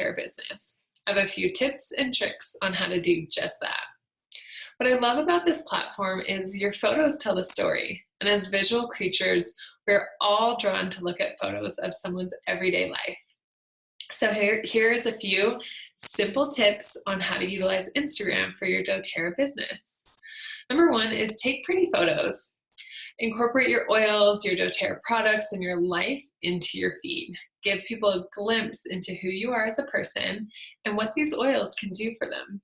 doTERRA business. I have a few tips and tricks on how to do just that. What I love about this platform is your photos tell the story, and as visual creatures, we're all drawn to look at photos of someone's everyday life. So here's a few simple tips on how to utilize Instagram for your doTERRA business. Number one is take pretty photos. Incorporate your oils, your doTERRA products, and your life into your feed. Give people a glimpse into who you are as a person and what these oils can do for them.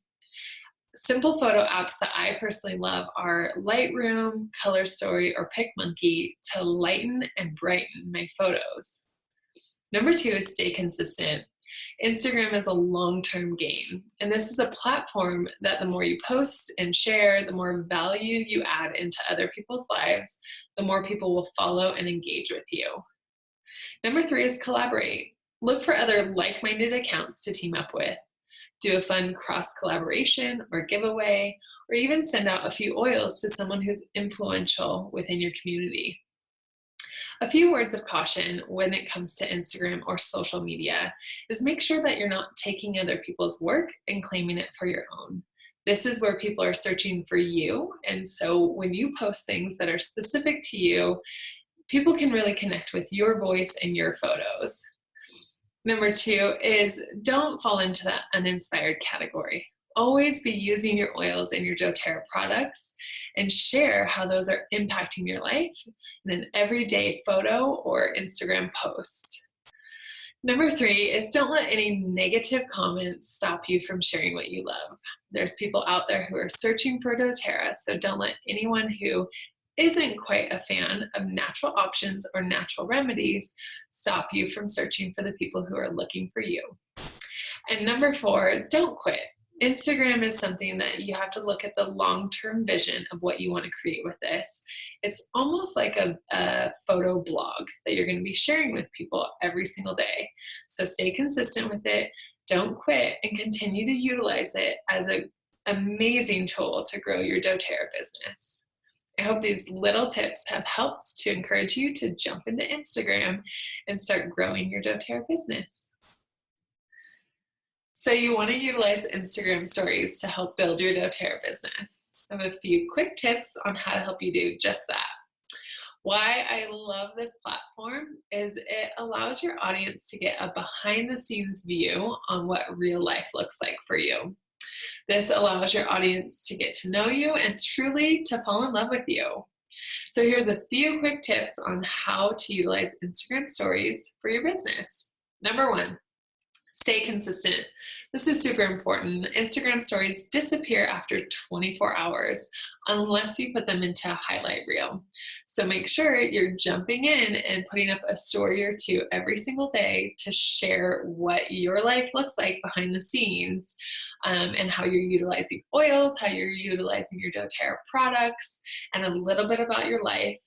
Simple photo apps that I personally love are Lightroom, Color Story, or PicMonkey to lighten and brighten my photos. Number two is stay consistent. Instagram is a long-term game, and this is a platform that the more you post and share, the more value you add into other people's lives, the more people will follow and engage with you. Number three is collaborate. Look for other like-minded accounts to team up with. Do a fun cross-collaboration or giveaway, or even send out a few oils to someone who's influential within your community. A few words of caution when it comes to Instagram or social media is make sure that you're not taking other people's work and claiming it for your own. This is where people are searching for you, and so when you post things that are specific to you, people can really connect with your voice and your photos. Number two is don't fall into that uninspired category. Always be using your oils and your doTERRA products and share how those are impacting your life in an everyday photo or Instagram post. Number three is don't let any negative comments stop you from sharing what you love. There's people out there who are searching for doTERRA, so don't let anyone who isn't quite a fan of natural options or natural remedies stop you from searching for the people who are looking for you. And number four, don't quit. Instagram is something that you have to look at the long-term vision of what you want to create with this. It's almost like a photo blog that you're going to be sharing with people every single day. So stay consistent with it, don't quit, and continue to utilize it as an amazing tool to grow your doTERRA business. I hope these little tips have helped to encourage you to jump into Instagram and start growing your doTERRA business. So you want to utilize Instagram stories to help build your doTERRA business. I have a few quick tips on how to help you do just that. Why I love this platform is it allows your audience to get a behind the scenes view on what real life looks like for you. This allows your audience to get to know you and truly to fall in love with you. So here's a few quick tips on how to utilize Instagram stories for your business. Number one, stay consistent. This is super important. Instagram stories disappear after 24 hours unless you put them into a highlight reel. So make sure you're jumping in and putting up a story or two every single day to share what your life looks like behind the scenes, and how you're utilizing oils, how you're utilizing your doTERRA products, and a little bit about your life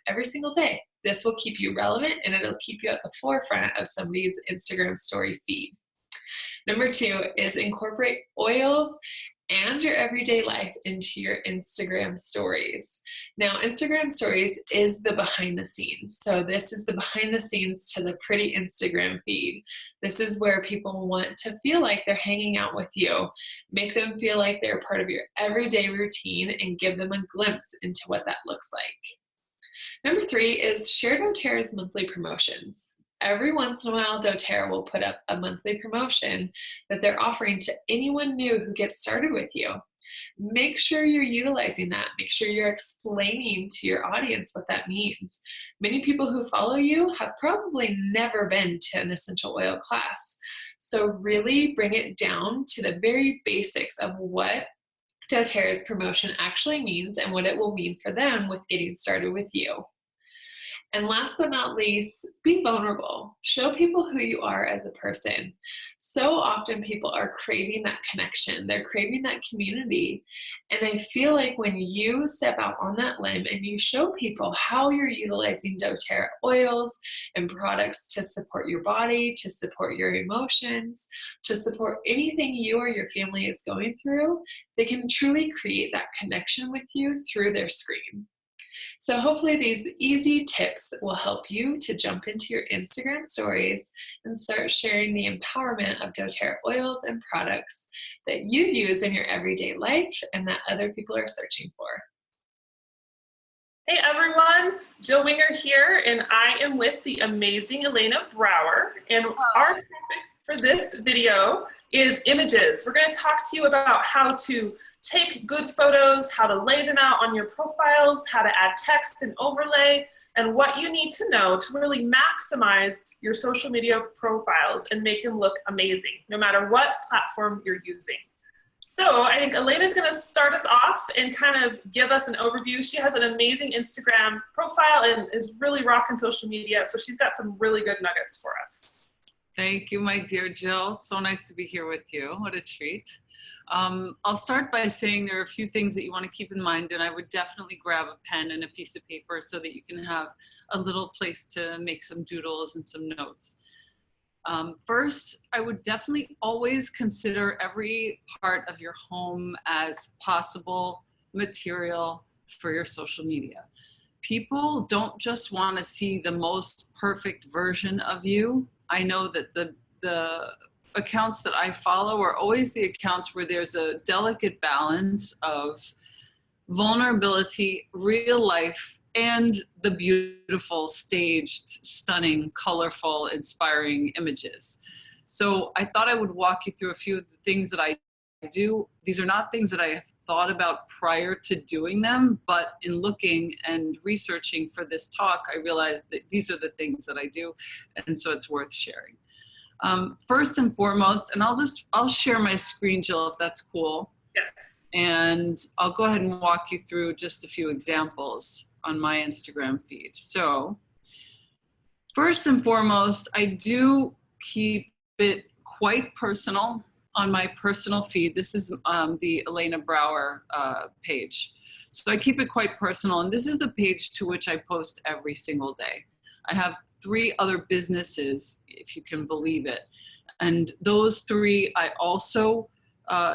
every single day. This will keep you relevant and it'll keep you at the forefront of somebody's Instagram story feed. Number two is incorporate oils and your everyday life into your Instagram stories. Now, Instagram stories is the behind the scenes. So this is the behind the scenes to the pretty Instagram feed. This is where people want to feel like they're hanging out with you. Make them feel like they're part of your everyday routine and give them a glimpse into what that looks like. Number three is share doTERRA's monthly promotions. Every once in a while, doTERRA will put up a monthly promotion that they're offering to anyone new who gets started with you. Make sure you're utilizing that. Make sure you're explaining to your audience what that means. Many people who follow you have probably never been to an essential oil class. So really bring it down to the very basics of what doTERRA's promotion actually means and what it will mean for them with getting started with you. And last but not least, be vulnerable. Show people who you are as a person. So often people are craving that connection. They're craving that community. And I feel like when you step out on that limb and you show people how you're utilizing doTERRA oils and products to support your body, to support your emotions, to support anything you or your family is going through, they can truly create that connection with you through their screen. So hopefully these easy tips will help you to jump into your Instagram stories and start sharing the empowerment of doTERRA oils and products that you use in your everyday life and that other people are searching for. Hey everyone, Jill Winger here, and I am with the amazing Elena Brower, and our topic for this video is images. We're going to talk to you about how to take good photos, how to lay them out on your profiles, how to add text and overlay, and what you need to know to really maximize your social media profiles and make them look amazing, no matter what platform you're using. So I think Elena's going to start us off and kind of give us an overview. She has an amazing Instagram profile and is really rocking social media, so she's got some really good nuggets for us. Thank you, my dear Jill. It's so nice to be here with you. What a treat. I'll start by saying there are a few things that you want to keep in mind, and I would definitely grab a pen and a piece of paper so that you can have a little place to make some doodles and some notes. First, I would definitely always consider every part of your home as possible material for your social media. People don't just want to see the most perfect version of you. I know that the accounts that I follow are always the accounts where there's a delicate balance of vulnerability, real life, and the beautiful, staged, stunning, colorful, inspiring images. So I thought I would walk you through a few of the things that I do. These are not things that I have thought about prior to doing them, but in looking and researching for this talk, I realized that these are the things that I do, and so it's worth sharing. First and foremost, and I'll share my screen, Jill, if that's cool. Yes. And I'll go ahead and walk you through just a few examples on my Instagram feed. So first and foremost, I do keep it quite personal on my personal feed. This is the Elena Brower page. So I keep it quite personal, and this is the page to which I post every single day. I have 3 other businesses, if you can believe it. And those 3 I also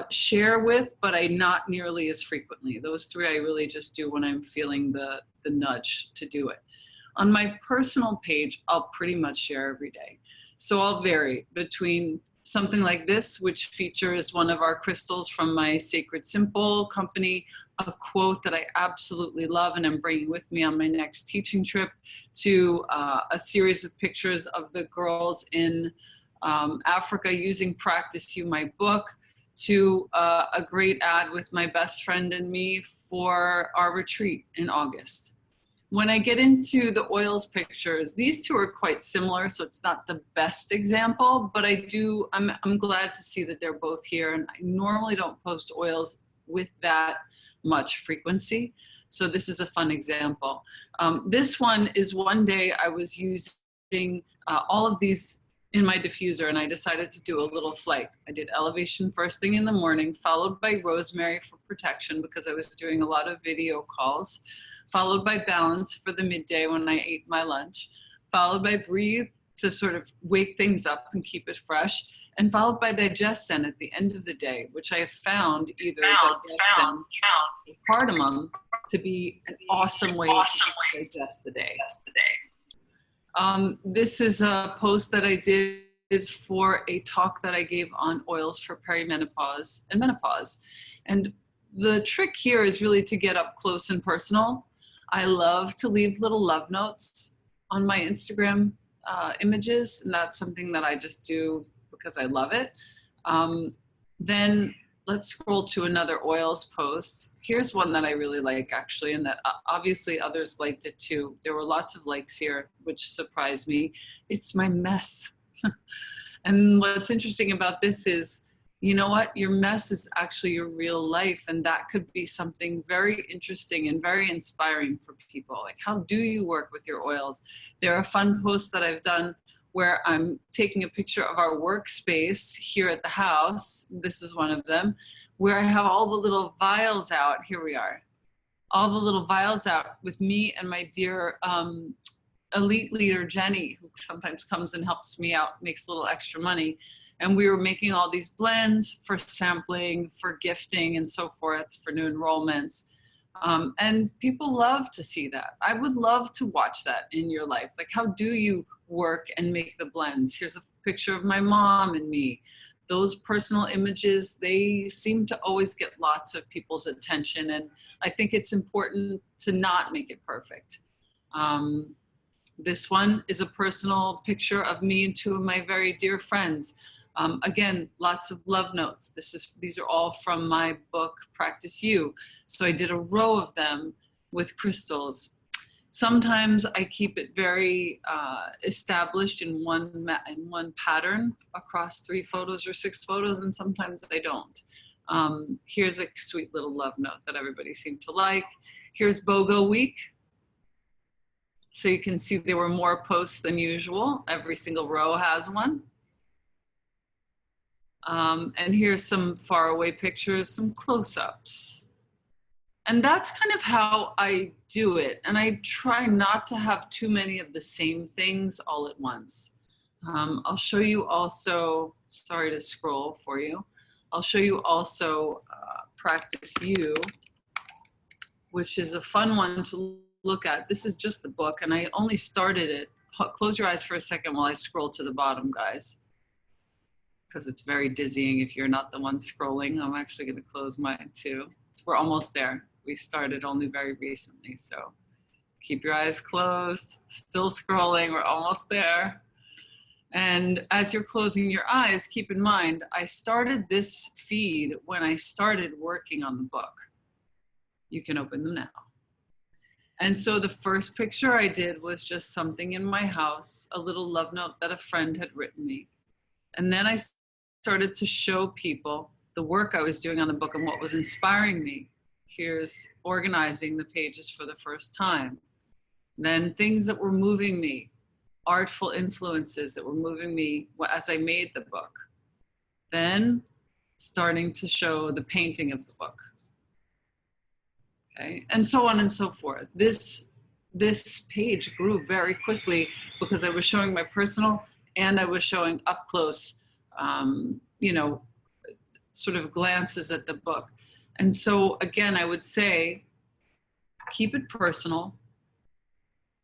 share with, but I not nearly as frequently. Those 3 I really just do when I'm feeling the nudge to do it. On my personal page, I'll pretty much share every day. So I'll vary between something like this, which features one of our crystals from my Sacred Simple company, a quote that I absolutely love and I'm bringing with me on my next teaching trip, to a series of pictures of the girls in Africa using Practice You, my book, to a great ad with my best friend and me for our retreat in August. When I get into the oils pictures, these 2 are quite similar, so it's not the best example, but I'm glad to see that they're both here, and I normally don't post oils with that much frequency, so this is a fun example. This one is one day I was using all of these in my diffuser, and I decided to do a little flight. I did elevation first thing in the morning, followed by rosemary for protection because I was doing a lot of video calls, followed by balance for the midday when I ate my lunch, followed by breathe to sort of wake things up and keep it fresh, and followed by digestion at the end of the day, which I have found either digestion or cardamom to be an awesome way to digest the day. This is a post that I did for a talk that I gave on oils for perimenopause and menopause. And the trick here is really to get up close and personal. I love to leave little love notes on my Instagram images, and that's something that I just do because I love it. Then let's scroll to another oils post. Here's one that I really like, actually, and that obviously others liked it too. There were lots of likes here, which surprised me. It's my mess. And what's interesting about this is, you know what? Your mess is actually your real life, and that could be something very interesting and very inspiring for people. Like, how do you work with your oils? There are fun posts that I've done where I'm taking a picture of our workspace here at the house. This is one of them, where I have all the little vials out. Here we are. All the little vials out with me and my dear elite leader, Jenny, who sometimes comes and helps me out, makes a little extra money. And we were making all these blends for sampling, for gifting, and so forth, for new enrollments. And people love to see that. I would love to watch that in your life. Like, how do you work and make the blends? Here's a picture of my mom and me. Those personal images, they seem to always get lots of people's attention. And I think it's important to not make it perfect. This one is a personal picture of me and two of my very dear friends. Again, lots of love notes. These are all from my book, Practice You. So I did a row of them with crystals. Sometimes I keep it very established in one pattern across 3 photos or 6 photos, and sometimes I don't. Here's a sweet little love note that everybody seemed to like. Here's BOGO week. So you can see there were more posts than usual. Every single row has one. And here's some faraway pictures, some close-ups. And that's kind of how I do it. And I try not to have too many of the same things all at once. I'll show you also, sorry to scroll for you. I'll show you also Practice You, which is a fun one to look at. This is just the book, and I only started it. Close your eyes for a second while I scroll to the bottom, guys, because it's very dizzying if you're not the one scrolling. I'm actually going to close mine too. We're almost there. We started only very recently, so keep your eyes closed. Still scrolling. We're almost there. And as you're closing your eyes, keep in mind, I started this feed when I started working on the book. You can open them now. And so the first picture I did was just something in my house, a little love note that a friend had written me. And then I started to show people the work I was doing on the book and what was inspiring me. Here's organizing the pages for the first time. Then things that were moving me, artful influences that were moving me as I made the book. Then starting to show the painting of the book. Okay, and so on and so forth. This page grew very quickly because I was showing my personal and I was showing up close, sort of glances at the book. And so again, I would say, keep it personal,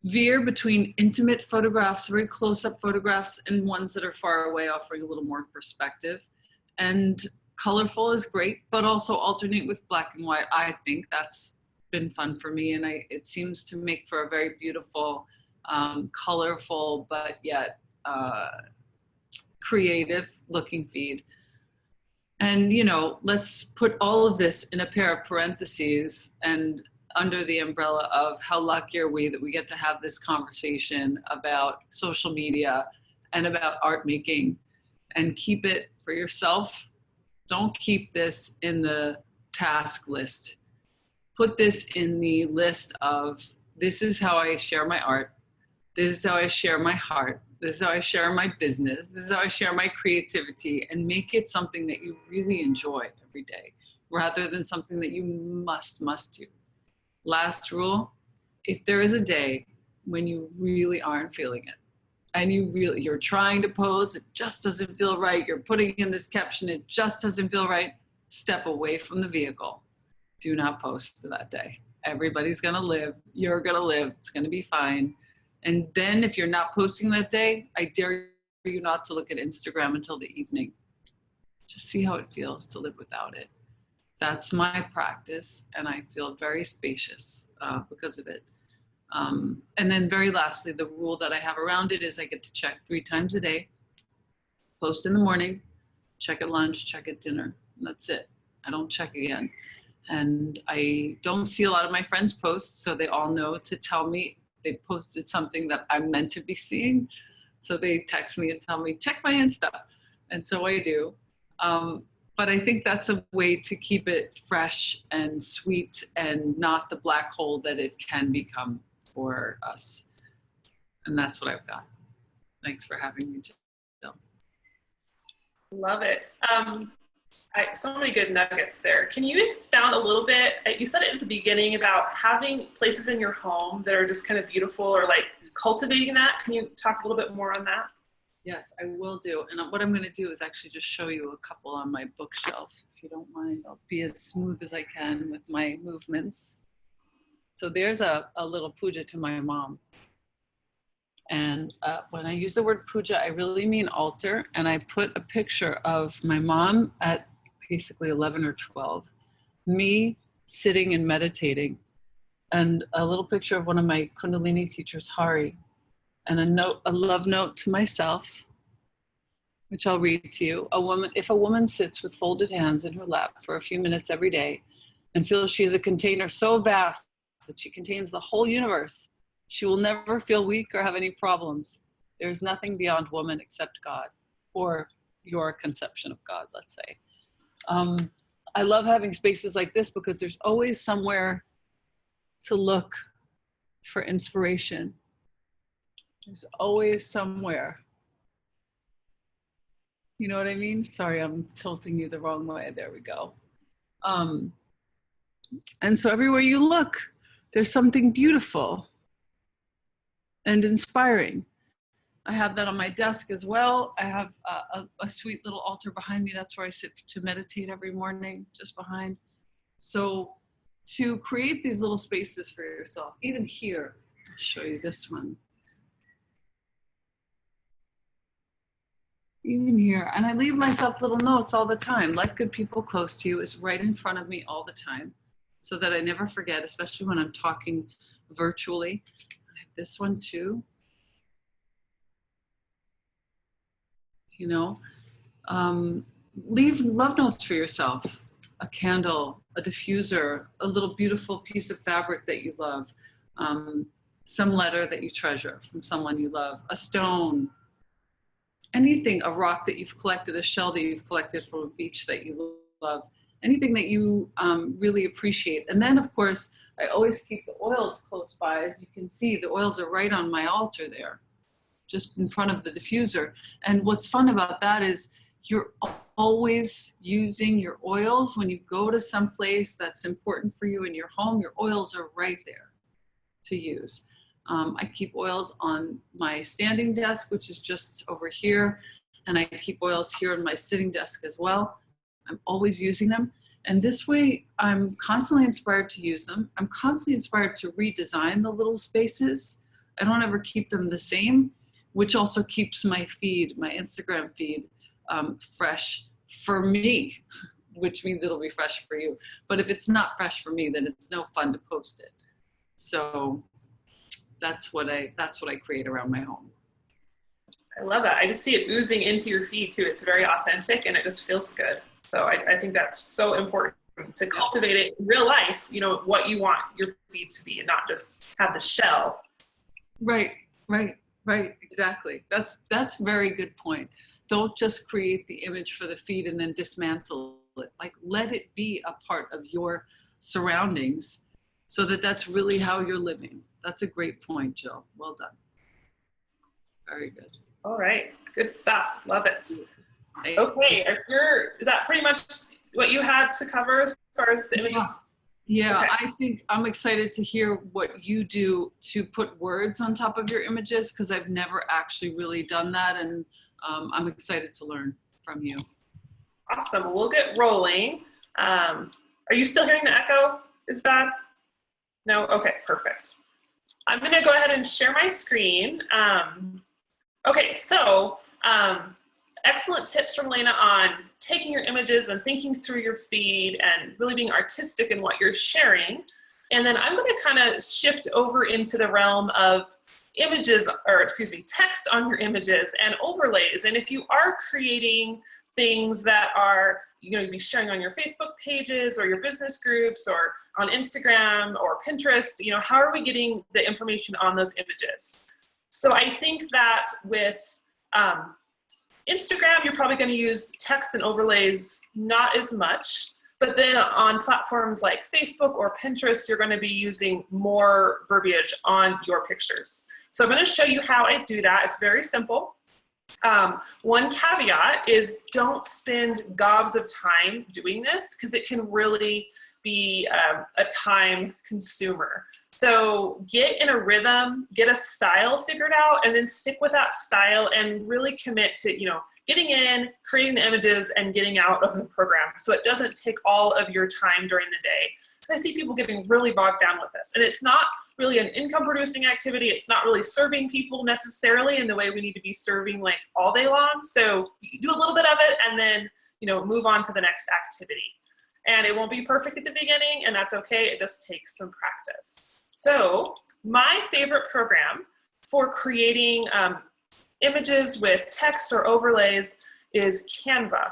veer between intimate photographs, very close-up photographs, and ones that are far away, offering a little more perspective. And colorful is great, but also alternate with black and white. I think that's been fun for me, and it seems to make for a very beautiful, colorful, but yet creative looking feed. And let's put all of this in a pair of parentheses and under the umbrella of how lucky are we that we get to have this conversation about social media and about art making. And keep it for yourself. Don't keep this in the task list. Put this in the list of, this is how I share my art. This is how I share my heart. This is how I share my business. This is how I share my creativity, and make it something that you really enjoy every day rather than something that you must do. Last rule, if there is a day when you really aren't feeling it and you're trying to pose, it just doesn't feel right. You're putting in this caption, it just doesn't feel right. Step away from the vehicle. Do not post that day. Everybody's gonna live. You're gonna live. It's gonna be fine. And then if you're not posting that day, I dare you not to look at Instagram until the evening. Just see how it feels to live without it. That's my practice, and I feel very spacious because of it. And then very lastly, the rule that I have around it is I get to check 3 times a day. Post in the morning, check at lunch, check at dinner. And that's it. I don't check again. And I don't see a lot of my friends' posts, so they all know to tell me they posted something that I'm meant to be seeing. So they text me and tell me, check my Insta. And so I do. But I think that's a way to keep it fresh and sweet and not the black hole that it can become for us. And that's what I've got. Thanks for having me, Jill. Love it. So many good nuggets there. Can you expound a little bit? You said it at the beginning about having places in your home that are just kind of beautiful, or like cultivating that. Can you talk a little bit more on that? Yes, I will do. And what I'm going to do is actually just show you a couple on my bookshelf, if you don't mind. I'll be as smooth as I can with my movements. So there's a little puja to my mom. And when I use the word puja, I really mean altar. And I put a picture of my mom at basically 11 or 12, me sitting and meditating, and a little picture of one of my Kundalini teachers, Hari, and a love note to myself, which I'll read to you. If a woman sits with folded hands in her lap for a few minutes every day and feels she is a container so vast that she contains the whole universe, she will never feel weak or have any problems. There is nothing beyond woman except God, or your conception of God, let's say. I love having spaces like this because there's always somewhere to look for inspiration. There's always somewhere. You know what I mean? Sorry, I'm tilting you the wrong way. There we go. And so everywhere you look, there's something beautiful and inspiring. I have that on my desk as well. I have a sweet little altar behind me. That's where I sit to meditate every morning, just behind. So to create these little spaces for yourself, even here, I'll show you this one. Even here, and I leave myself little notes all the time. Let good people close to you is right in front of me all the time, so that I never forget, especially when I'm talking virtually. I have this one too. You know, leave love notes for yourself. A candle, a diffuser, a little beautiful piece of fabric that you love, some letter that you treasure from someone you love, a stone, anything, a rock that you've collected, a shell that you've collected from a beach that you love, anything that you really appreciate. And then, of course, I always keep the oils close by. As you can see, the oils are right on my altar there, just in front of the diffuser. And what's fun about that is you're always using your oils. When you go to some place that's important for you in your home, your oils are right there to use. I keep oils on my standing desk, which is just over here, and I keep oils here on my sitting desk as well. I'm always using them. And this way, I'm constantly inspired to use them. I'm constantly inspired to redesign the little spaces. I don't ever keep them the same, which also keeps my feed, my Instagram feed, fresh for me, which means it'll be fresh for you. But if it's not fresh for me, then it's no fun to post it. So that's what I create around my home. I love that. I just see it oozing into your feed too. It's very authentic and it just feels good. So I think that's so important to cultivate it in real life, you know, what you want your feed to be and not just have the shell. Right, exactly. That's a very good point. Don't just create the image for the feed and then dismantle it. Like, let it be a part of your surroundings so that that's really how you're living. That's a great point, Jill. Well done. Very good. All right, good stuff. Love it. Okay, is that pretty much what you had to cover as far as the images? Yeah, okay. I think I'm excited to hear what you do to put words on top of your images, because I've never actually really done that, and I'm excited to learn from you. Awesome. We'll get rolling. Are you still hearing the echo? Is bad? No? Okay, perfect. I'm going to go ahead and share my screen. Okay, so excellent tips from Elena on taking your images and thinking through your feed and really being artistic in what you're sharing. And then I'm going to kind of shift over into the realm of images, or excuse me, text on your images and overlays. And if you are creating things that are, you know, you'll be sharing on your Facebook pages or your business groups or on Instagram or Pinterest, you know, how are we getting the information on those images? So I think that with Instagram, you're probably going to use text and overlays not as much, but then on platforms like Facebook or Pinterest, you're going to be using more verbiage on your pictures. So I'm going to show you how I do that. It's very simple. One caveat is don't spend gobs of time doing this, because it can really be a time consumer. So get in a rhythm, get a style figured out, and then stick with that style and really commit to, you know, getting in, creating the images, and getting out of the program. So it doesn't take all of your time during the day. So I see people getting really bogged down with this. And it's not really an income producing activity. It's not really serving people necessarily in the way we need to be serving like all day long. So you do a little bit of it and then, you know, move on to the next activity. And it won't be perfect at the beginning, and that's okay. It just takes some practice. So my favorite program for creating images with text or overlays is Canva.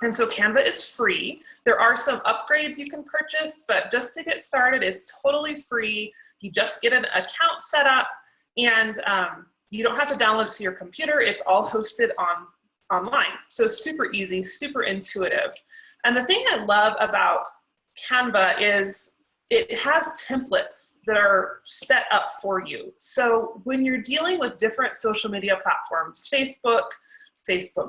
And so Canva is free. There are some upgrades you can purchase, but just to get started, it's totally free. You just get an account set up, and you don't have to download it to your computer. It's all hosted online. So super easy, super intuitive. And the thing I love about Canva is it has templates that are set up for you. So when you're dealing with different social media platforms, Facebook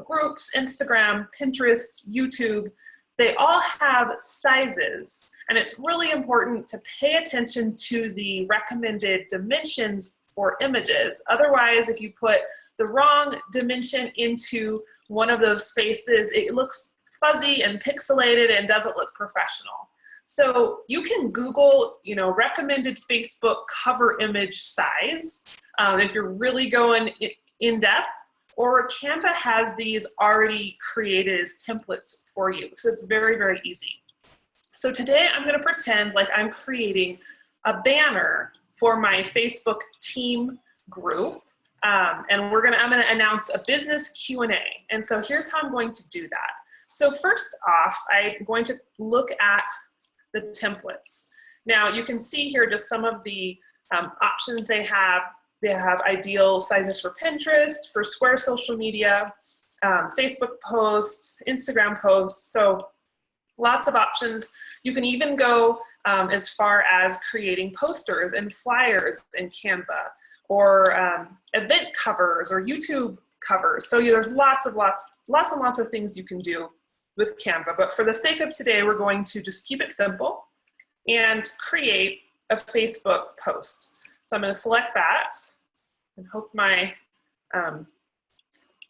groups, Instagram, Pinterest, YouTube, they all have sizes. And it's really important to pay attention to the recommended dimensions for images. Otherwise, if you put the wrong dimension into one of those spaces, it looks fuzzy and pixelated and doesn't look professional. So you can Google, you know, recommended Facebook cover image size if you're really going in depth, or Canva has these already created as templates for you. So it's very, very easy. So today I'm going to pretend like I'm creating a banner for my Facebook team group. And I'm going to announce a business Q&A. And so here's how I'm going to do that. So first off, I'm going to look at the templates. Now you can see here just some of the options they have. They have ideal sizes for Pinterest, for Square social media, Facebook posts, Instagram posts. So lots of options. You can even go as far as creating posters and flyers in Canva, or event covers or YouTube covers. So there's lots and lots of things you can do with Canva. But for the sake of today, we're going to just keep it simple and create a Facebook post. So I'm going to select that and hope my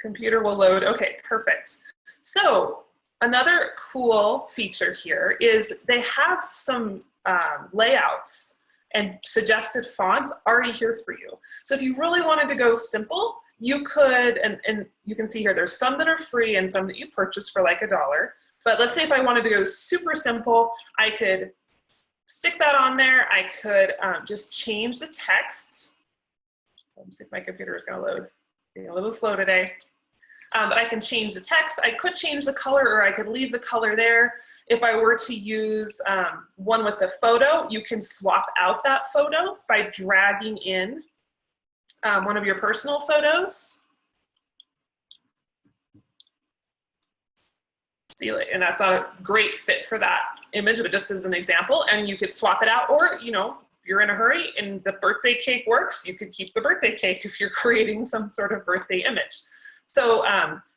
computer will load. Okay, perfect. So another cool feature here is they have some layouts and suggested fonts already here for you. So if you really wanted to go simple, you could, and you can see here, there's some that are free and some that you purchase for like $1. But let's say if I wanted to go super simple, I could stick that on there. I could just change the text. Let me see if my computer is gonna load. Being a little slow today. But I can change the text. I could change the color, or I could leave the color there. If I were to use one with a photo, you can swap out that photo by dragging in one of your personal photos. See, and that's not a great fit for that image, but just as an example, and you could swap it out, or, you know, if you're in a hurry and the birthday cake works, you could keep the birthday cake if you're creating some sort of birthday image. So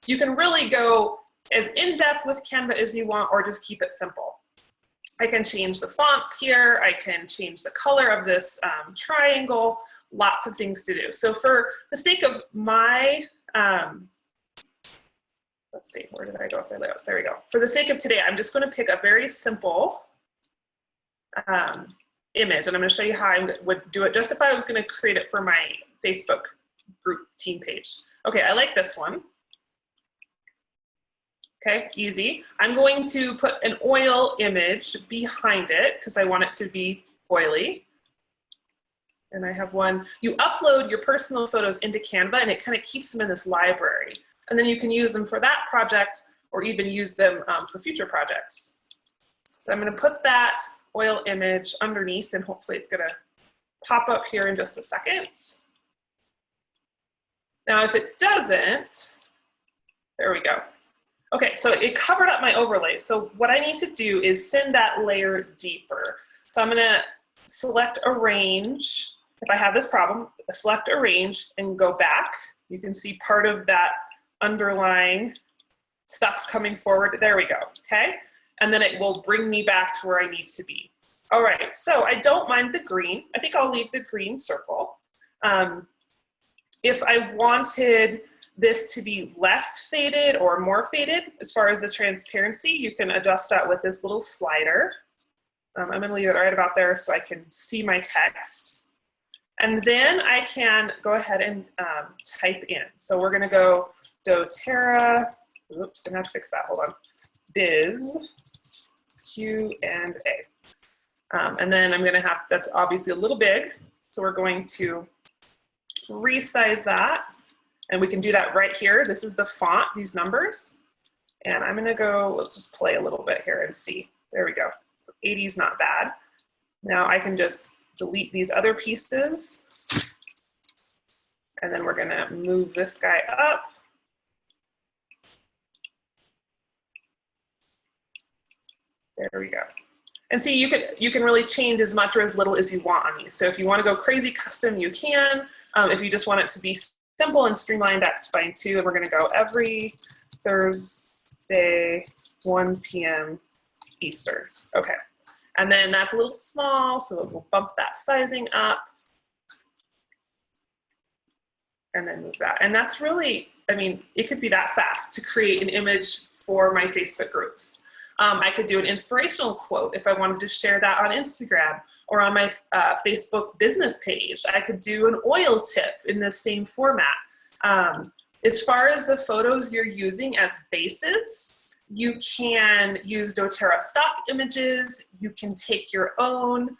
you can really go as in-depth with Canva as you want, or just keep it simple. I can change the fonts here. I can change the color of this triangle. Lots of things to do. So for the sake of my, let's see, where did I go with my layouts? There we go. For the sake of today, I'm just going to pick a very simple image, and I'm going to show you how I would do it just if I was going to create it for my Facebook group team page. Okay, I like this one. Okay, easy. I'm going to put an oil image behind it because I want it to be oily. And I have one. You upload your personal photos into Canva, and it kind of keeps them in this library. And then you can use them for that project, or even use them for future projects. So I'm going to put that oil image underneath, and hopefully it's going to pop up here in just a second. Now, if it doesn't, there we go. Okay, so it covered up my overlay. So what I need to do is send that layer deeper. So I'm going to select arrange. If I have this problem, select arrange and go back. You can see part of that underlying stuff coming forward. There we go, okay? And then it will bring me back to where I need to be. All right, so I don't mind the green. I think I'll leave the green circle. If I wanted this to be less faded or more faded as far as the transparency, you can adjust that with this little slider. I'm going to leave it right about there so I can see my text. And then I can go ahead and type in. So we're going to go doTERRA, oops, I'm going to have to fix that, hold on, biz Q&A. And then I'm going to have, that's obviously a little big, so we're going to resize that. And we can do that right here. This is the font, these numbers. And I'm going to go, we'll just play a little bit here and see. There we go. 80 is not bad. Now I can just delete these other pieces. And then we're going to move this guy up. There we go. And see, you can really change as much or as little as you want on these. So if you want to go crazy custom, you can. If you just want it to be simple and streamlined, that's fine too. And we're going to go every Thursday, 1 p.m. Eastern. Okay. And then that's a little small, so we'll bump that sizing up. And then move that. And that's really, I mean, it could be that fast to create an image for my Facebook groups. I could do an inspirational quote if I wanted to share that on Instagram or on my Facebook business page. I could do an oil tip in the same format. As far as the photos you're using as bases, you can use doTERRA stock images. You can take your own.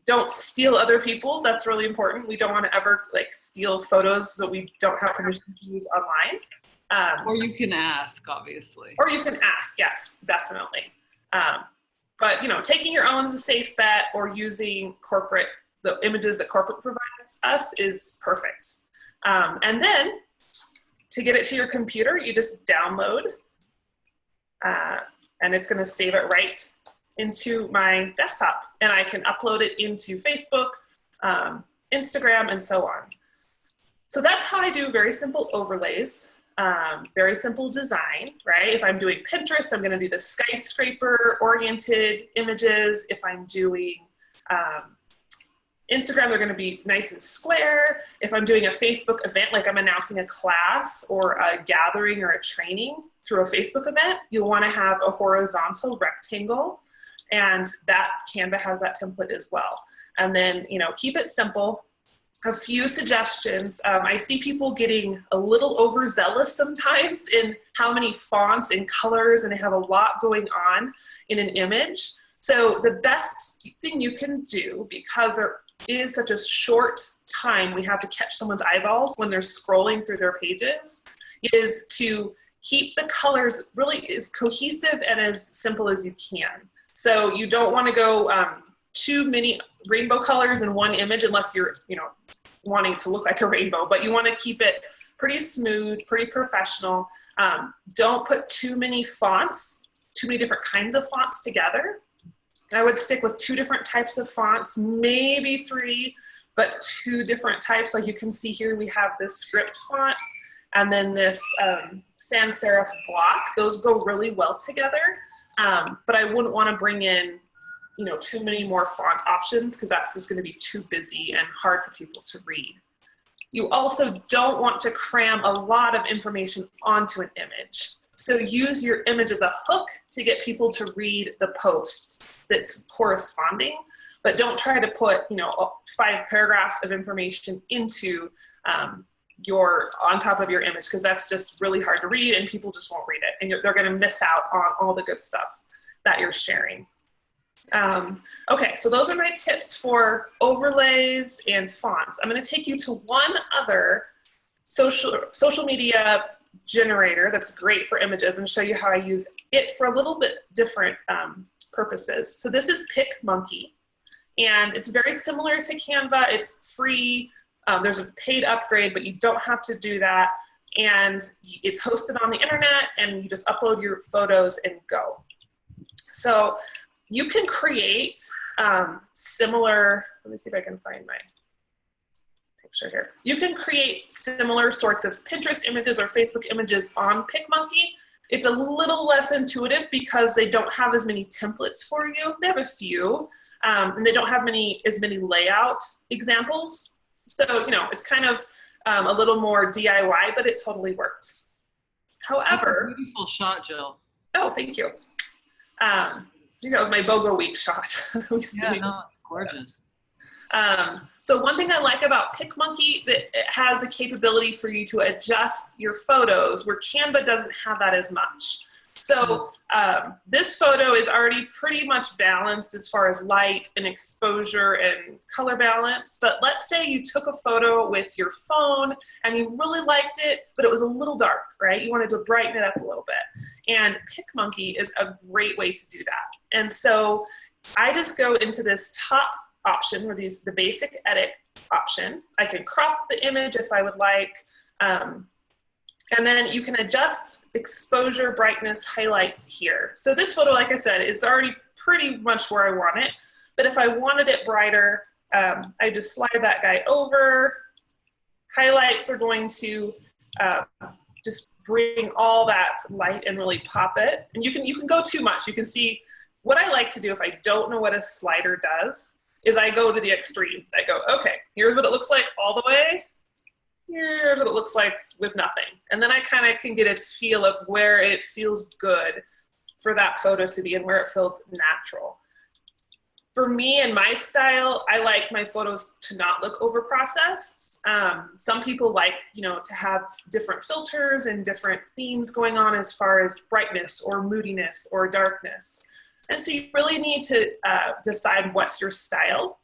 Don't steal other people's. That's really important. We don't want to ever like steal photos that we don't have permission to use online. Or you can ask, obviously. Or you can ask, yes, definitely. But you know, taking your own is a safe bet, or using the images that corporate provides us is perfect. And then to get it to your computer, you just download, and it's going to save it right into my desktop, and I can upload it into Facebook, Instagram, and so on. So that's how I do very simple overlays. Very simple design, right? If I'm doing Pinterest, I'm going to do the skyscraper oriented images. If I'm doing Instagram, they're going to be nice and square. If I'm doing a Facebook event, like I'm announcing a class or a gathering or a training through a Facebook event, you'll want to have a horizontal rectangle, and that Canva has that template as well. And then, you know, keep it simple. A few suggestions. I see people getting a little overzealous sometimes in how many fonts and colors, and they have a lot going on in an image. So the best thing you can do, because there is such a short time we have to catch someone's eyeballs when they're scrolling through their pages, is to keep the colors really as cohesive and as simple as you can. So you don't want to go too many rainbow colors in one image unless you're, you know, wanting to look like a rainbow, but you want to keep it pretty smooth, pretty professional. Don't put too many fonts, too many different kinds of fonts together. I would stick with 2 different types of fonts, maybe 3, but 2 different types. Like you can see here, we have this script font and then this sans serif block. Those go really well together, but I wouldn't want to bring in, you know, too many more font options, because that's just going to be too busy and hard for people to read. You also don't want to cram a lot of information onto an image. So use your image as a hook to get people to read the post that's corresponding, but don't try to put, you know, 5 paragraphs of information into on top of your image, because that's just really hard to read and people just won't read it, and they're going to miss out on all the good stuff that you're sharing. Okay, so those are my tips for overlays and fonts. I'm going to take you to one other social media generator that's great for images and show you how I use it for a little bit different purposes. So this is PicMonkey, and it's very similar to Canva. It's free. There's a paid upgrade, but you don't have to do that. And it's hosted on the internet, and you just upload your photos and go. So you can create similar, let me see if I can find my picture here. You can create similar sorts of Pinterest images or Facebook images on PicMonkey. It's a little less intuitive because they don't have as many templates for you. They have a few, and they don't have as many layout examples. So, you know, it's kind of a little more DIY, but it totally works. However, that's a beautiful shot, Jill. Oh, thank you. I think that was my BOGO week shot. Yeah, no, it's gorgeous. So one thing I like about PicMonkey, that it has the capability for you to adjust your photos where Canva doesn't have that as much. So this photo is already pretty much balanced as far as light and exposure and color balance. But let's say you took a photo with your phone and you really liked it, but it was a little dark, right? You wanted to brighten it up a little bit. And PicMonkey is a great way to do that. And so I just go into this top option where the basic edit option. I can crop the image if I would like. And then you can adjust exposure, brightness, highlights here. So this photo, like I said, is already pretty much where I want it. But if I wanted it brighter, I just slide that guy over. Highlights are going to just bring all that light and really pop it. And you can go too much. You can see what I like to do if I don't know what a slider does is I go to the extremes. I go, okay, here's what it looks like all the way. Here's what it looks like with nothing. And then I kind of can get a feel of where it feels good for that photo to be and where it feels natural. For me and my style, I like my photos to not look over processed. Some people like, to have different filters and different themes going on as far as brightness or moodiness or darkness. And so you really need to decide what's your style.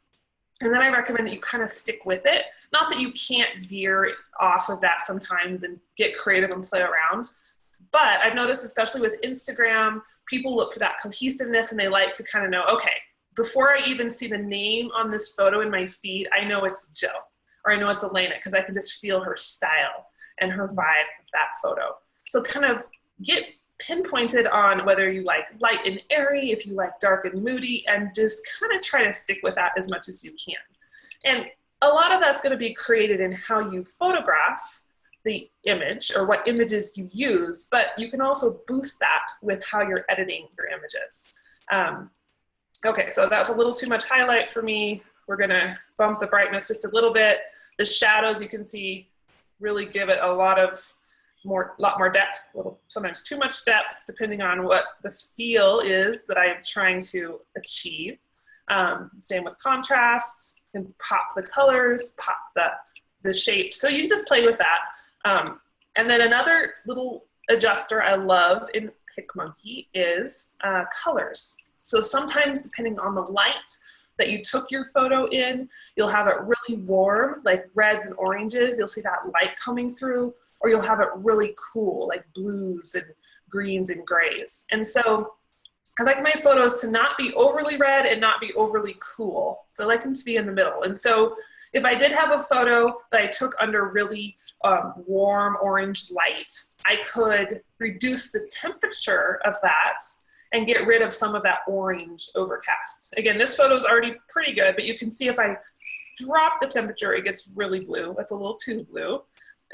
And then I recommend that you kind of stick with it. Not that you can't veer off of that sometimes and get creative and play around. But I've noticed, especially with Instagram, people look for that cohesiveness and they like to kind of know, okay, before I even see the name on this photo in my feed, I know it's Jill or I know it's Elena because I can just feel her style and her vibe with that photo. So kind of get pinpointed on whether you like light and airy, if you like dark and moody, and just kind of try to stick with that as much as you can. And a lot of that's going to be created in how you photograph the image or what images you use, but you can also boost that with how you're editing your images. Okay, so that was a little too much highlight for me. We're going to bump the brightness just a little bit. The shadows, you can see, really give it a lot more depth, sometimes too much depth, depending on what the feel is that I am trying to achieve. Same with contrast, and pop the colors, pop the shape. So you can just play with that. And then another little adjuster I love in PicMonkey is colors. So sometimes depending on the light that you took your photo in, you'll have it really warm, like reds and oranges. You'll see that light coming through, or you'll have it really cool, like blues and greens and grays. And so I like my photos to not be overly red and not be overly cool. So I like them to be in the middle. And so if I did have a photo that I took under really warm orange light, I could reduce the temperature of that and get rid of some of that orange overcast. Again, this photo is already pretty good, but you can see if I drop the temperature, it gets really blue. That's a little too blue.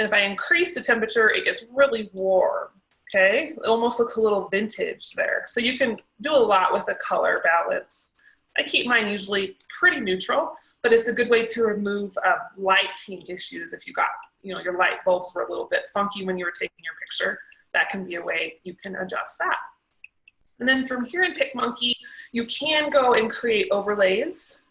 And if I increase the temperature, it gets really warm, okay? It almost looks a little vintage there. So you can do a lot with the color balance. I keep mine usually pretty neutral, but it's a good way to remove lighting issues. If you got, your light bulbs were a little bit funky when you were taking your picture, that can be a way you can adjust that. And then from here in PicMonkey, you can go and create overlays.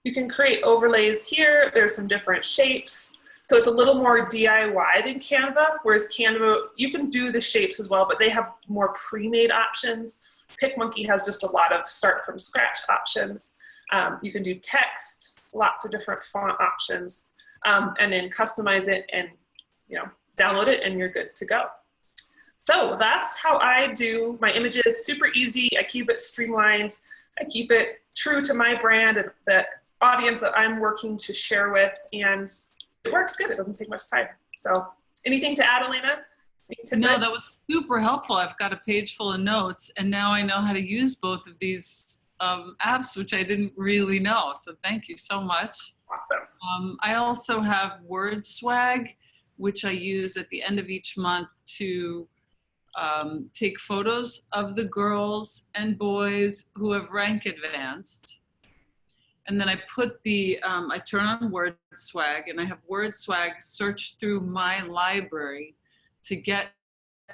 You can create overlays here. There's some different shapes. So it's a little more DIY than Canva, whereas Canva, you can do the shapes as well, but they have more pre-made options. PicMonkey has just a lot of start from scratch options. You can do text, lots of different font options, and then customize it and download it and you're good to go. So that's how I do my images. Super easy. I keep it streamlined. I keep it true to my brand and the audience that I'm working to share with, and it works good. It doesn't take much time. So anything to add, Elena? No, that was super helpful. I've got a page full of notes, and now I know how to use both of these apps, which I didn't really know. So thank you so much. Awesome. I also have Word Swag, which I use at the end of each month to take photos of the girls and boys who have rank advanced. And then I put I turn on Word swag, and I have word swag searched through my library to get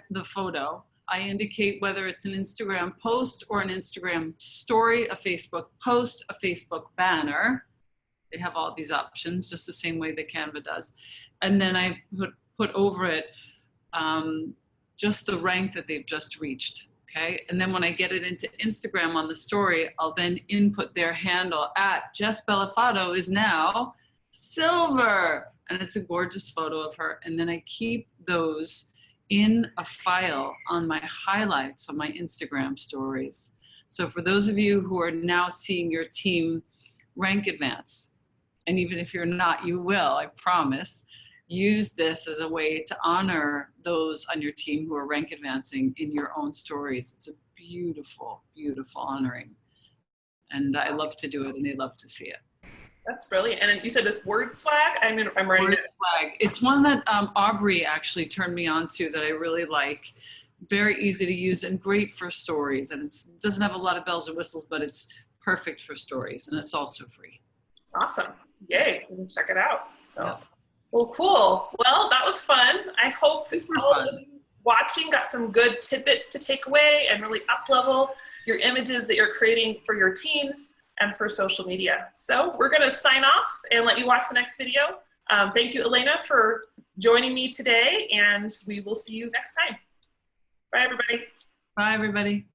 the photo. I indicate whether it's an Instagram post or an Instagram story, a Facebook post, a Facebook banner. They have all these options, just the same way that Canva does. And then I put over it just the rank that they've just reached. Okay. And then when I get it into Instagram on the story, I'll then input their handle at Jess Bellafato is now silver. And it's a gorgeous photo of her. And then I keep those in a file on my highlights on my Instagram stories. So for those of you who are now seeing your team rank advance, and even if you're not, you will, I promise, use this as a way to honor those on your team who are rank advancing in your own stories. It's a beautiful, beautiful honoring. And I love to do it, and they love to see it. That's brilliant. And you said it's word swag? I mean, if I'm writing Word swag. It's one that Aubrey actually turned me on to that I really like. Very easy to use and great for stories. And it doesn't have a lot of bells and whistles, but it's perfect for stories. And it's also free. Awesome. Yay. We can check it out. So. Yeah. Well, cool. Well, that was fun. I hope all of you watching got some good tidbits to take away and really up-level your images that you're creating for your teams and for social media. So we're going to sign off and let you watch the next video. Thank you, Elena, for joining me today, and we will see you next time. Bye, everybody. Bye, everybody.